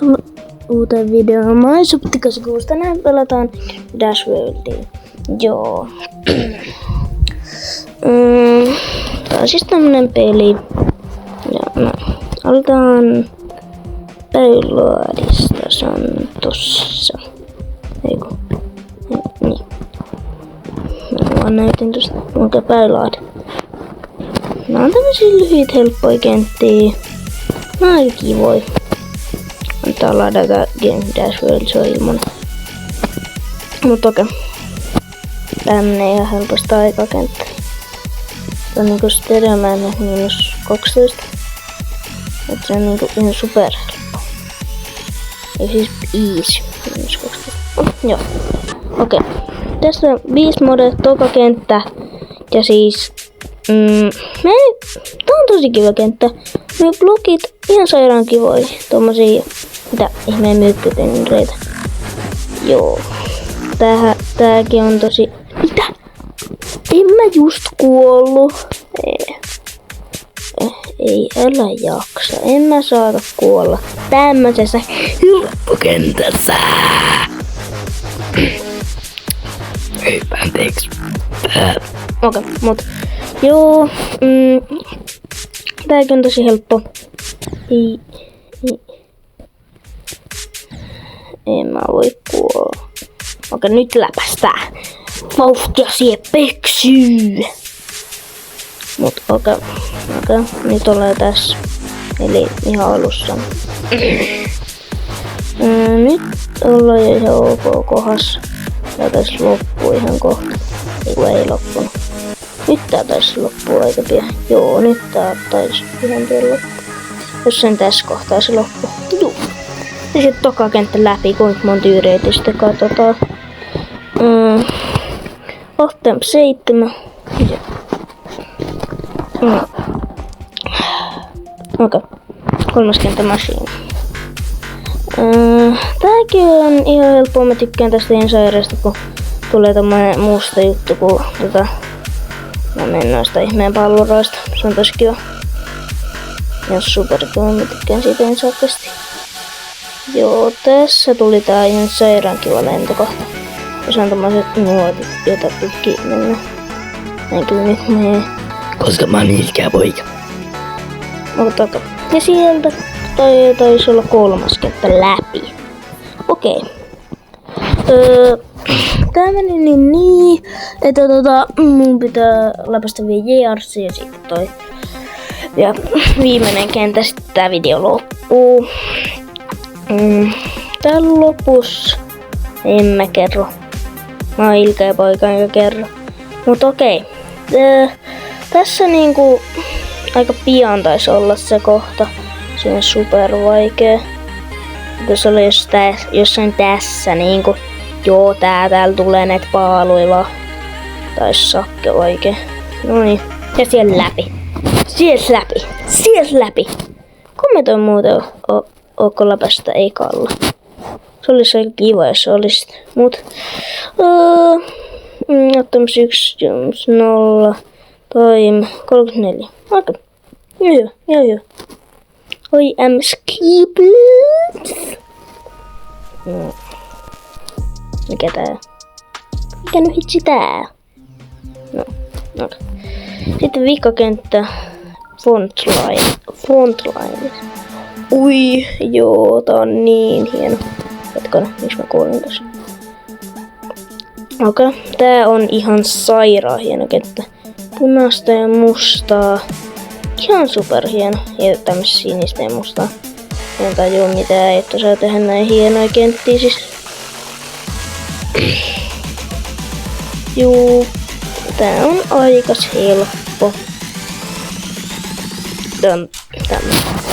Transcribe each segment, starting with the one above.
tervetuloa uuteen videoon. Mä oon Subtikasakuus. Tänään pelataan Dash Worldia. Joo. Tää on siis tämmönen peli. Ja mä aloitan Payloadista. Se on tossa. Eiku. Niin. Mä vaan näytin tosta kuinka Payload. Nää on tämmösiä lyhyitä helppoja kenttiä. Nää on aika kivoja. Antaa ladata Game Dash World, se on ilman. Mut okei. Tää menee ihan helposti aikakenttä. Se on niinku Stereoman -12. Et se on niinku ihan super helppo. Ei siis easy. -12. Joo. Okei. Tässä on 5 modet, toka kenttä. Ja siis tää on tosi kiva kenttä. Nuo blokit ihan sairaan kivoja. Tommosia mitä ihmeen mykkypenreitä. Joo. Tääkin on tosi... Mitä? En mä just kuollu. Ei älä jaksa. En mä saata kuolla tämmöisessä helppokentässä. Ei anteeksi. Okei, mut joo. Tääkin on tosi helppo. En mä voi kuolla. Okei, nyt läpästään. Vauhtia siihen peksyy. Mut okei. Nyt ollaan tässä. Eli ihan alussa. Nyt ollaan jo ihan ok kohdassa. Tää taisi loppua ihan kohta. Ei loppunut. Nyt tää taisi loppua aika pian. Joo, nyt tää taisi ihan pian loppua. Jossain tässä kohtaa se loppuu. Juu. Ja sit toka kenttä läpi, kuinka monta yritin sitten katsotaan. 7. Okei. 3. kenttä machine. Tääkin on ihan helppoa. Mä tykkään tästä ihan sairaasta, kun tulee tommonen musta juttu, kun mä menen noista ihmeen palluroista. Se on tosi kiva. Ja superkiva, mä tykkään siitä ihan sakasti. Joo, tässä tuli tää ihan sairaan kiva lentokohta. Tässä on tommoset nuotit, joita pitkin mennä. Näin kyllä nyt menee. Koska mä oon ilkeä poika. Ootako? Ja sieltä taisi olla 3. kenttä läpi. Okei. Tää meni niin, että mun pitää läpäistä vielä JRC ja sitten toi. Ja viimeinen kenttä, sitten tää video loppuu. Täällä lopussa en mä kerro. Mä oon ilkeä poika enkä kerro. Mut okei. Tässä niinku aika pian taisi olla se kohta. Se on super vaikea. Jos oli jossain tässä niinku. Joo, täällä tulee näitä paaluilla. Taisi sakke vaikea. Noin. Ja siellä läpi. Sieltä läpi. Kommentoi muuten ootko läpästä ekalla. Se olisi aika kiva, jos se olisi. Mut ottamus 1, 0, time 34. Okei. Joo. Oi, I'm skipper. Mikä tää? Mikä nyt hitsi tää? No, okei. Sitten viikkakenttä. Frontline. Ui, joo, tää on niin hieno. Hetkona, miksi mä kuulin tässä? Okei, tää on ihan sairaan hieno kenttä. Punaista ja mustaa. Ihan superhieno. Ja tämmöistä sinistä ja mustaa. En tajua mitään, että saa tehdä näin hienoja kenttiä siis. Juu, tää on aikas helppo.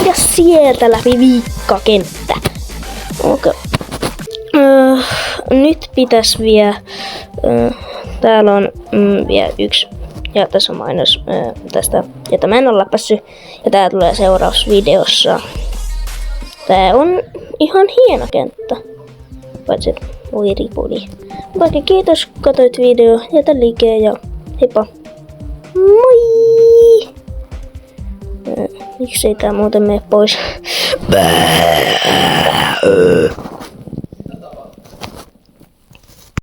Ja sieltä läpi viikkakenttä. Okei. Nyt pitäis vielä. Täällä on vielä 1. Ja tässä on mainos tästä, jota mä en ole läpässyt. Ja tää tulee seuraavassa videossa. Tää on ihan hieno kenttä. Paitsi voi ripuli. Vaikka kiitos kun katsoit video. Jätä like ja heippa. Moi! Miksei tää muuten mene pois? Bää.